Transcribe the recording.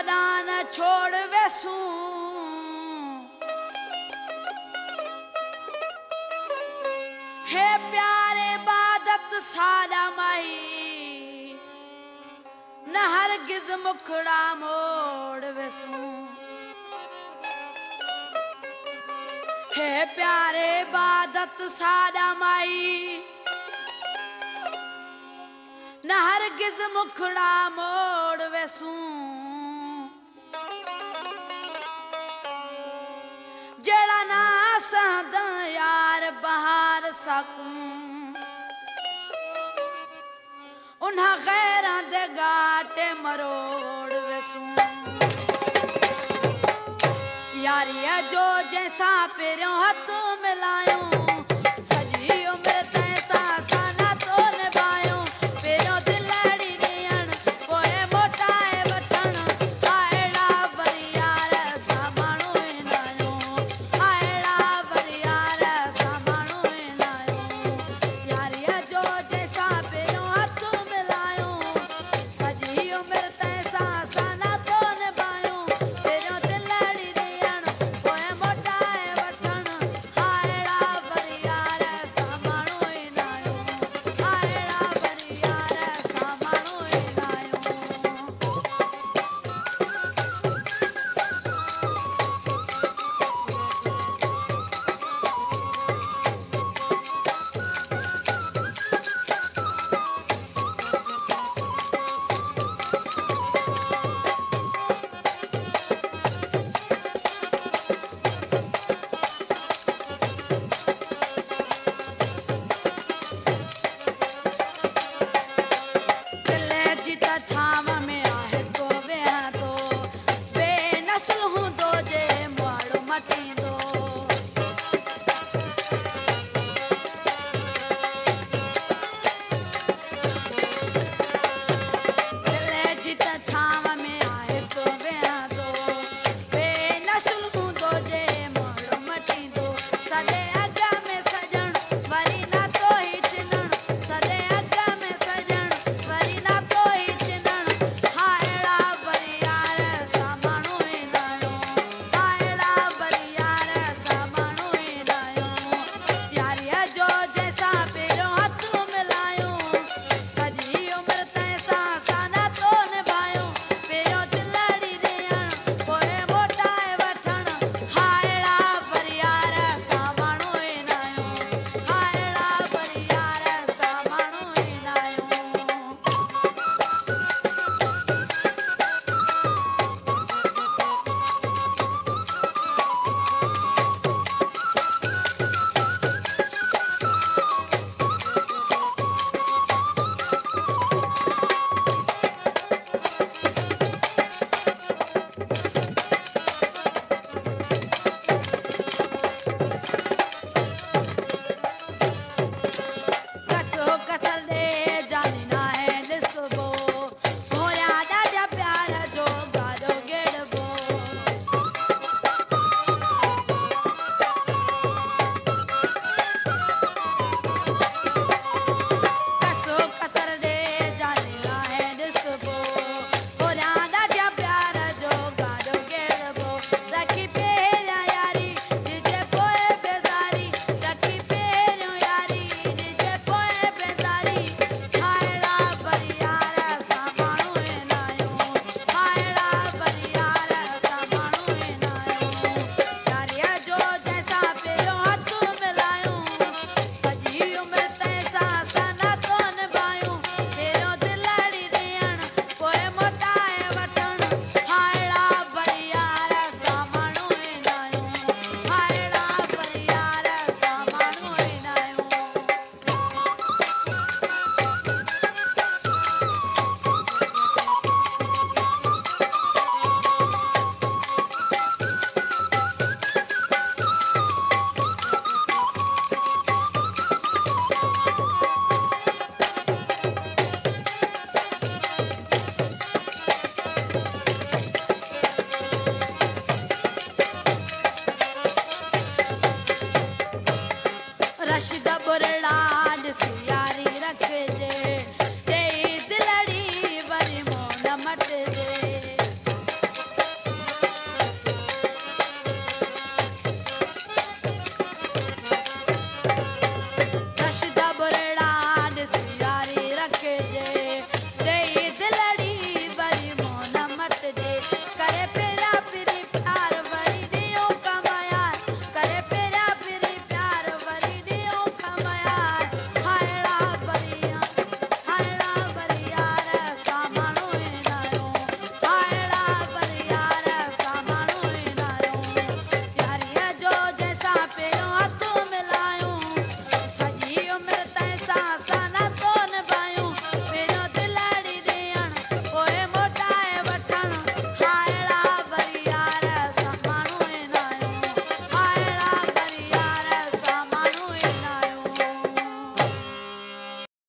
मैदान छोड़ वेसूं हे प्यारे इबादत सारा माई न हरगिज मुखड़ा मोड़ वेसूं हे प्यारे इबादत सारा माई न हरगिज मुखड़ा मोड़ वेसूं जड़ा ना संद यार बहार सकूं उन्हां गैरां दे गाटे मरोड़ वेसूं यारिया जो जैसा पेरियों हथ मिलायूं सजी उम्र तैसा साना तो निभायूं पेरियों दिलड़ी ॾियण पोइ मोटाए वठण आहिड़ा वरियार असां माण्हू न आहियूं आहिड़ा वरियार असां माण्हू न आहियूं यारिया जो जैसा पेरियों हथ मिलायूं सजी उम्र तैसा साना तो निभायूं पेरियों दिलड़ी ॾियण पोइ मोटाए वठण आहिड़ा वरियार असां माण्हू न आहियूं आहिड़ा वरियार असां माण्हू न आहियूं दिले जी त छांव में आहे तो वेहंदो बेनस्ल हूंदो जे मुआड़ो मटींदो दिले जी त छांव में आहे तो वेहंदो बेनस्ल हूंदो जे मुआड़ो मटींदो सॼे अॻ में सॼण वरी न तो ई चिनण सॼे अॻ में सॼण वरी न तो ई चिनण आहिड़ा वरियार असां माण्हू न आहियूं आहिड़ा वरियार असां माण्हू न आहियूं यारिया जो जैसा पेरियों हथ मिलायूं सॼी उम्र तैसा साना तो निभायूं पेरियों दिलड़ी ॾियण पोइ मोटाए वठण आहिड़ा वरियार असां माण्हू न आहियूं आहिड़ा वरियार असां माण्हू न आहियूं कसो कसर दे जानी ना है ॾिसबो होरिया ॾाढा प्यार जो गाॾो गेड़बो कसो कसर दे जानी ना है ॾिसबो होरिया ॾाढा प्यार जो गाॾो गेड़बो रखी पहिरियां यारी ॾिजे पोइ बेज़ारी रखी पहिरियों यारी ॾिजे पोइ बेज़ारी आहिड़ा वरियार असां माण्हू न आहियूं आहिड़ा वरियार असां माण्हू न आहियूं यारिया जो जैसा पेरियों हथ मिलायूं सॼी उम्र तैसा साना तो निभायूं पेरियों दिलड़ी ॾियण पोइ मोटाए वठण आहिड़ा वरियार असां माण्हू न आहियूं आहिड़ा वरियार असां माण्हू न आहियूं रश द बुरड़ा ॾिसी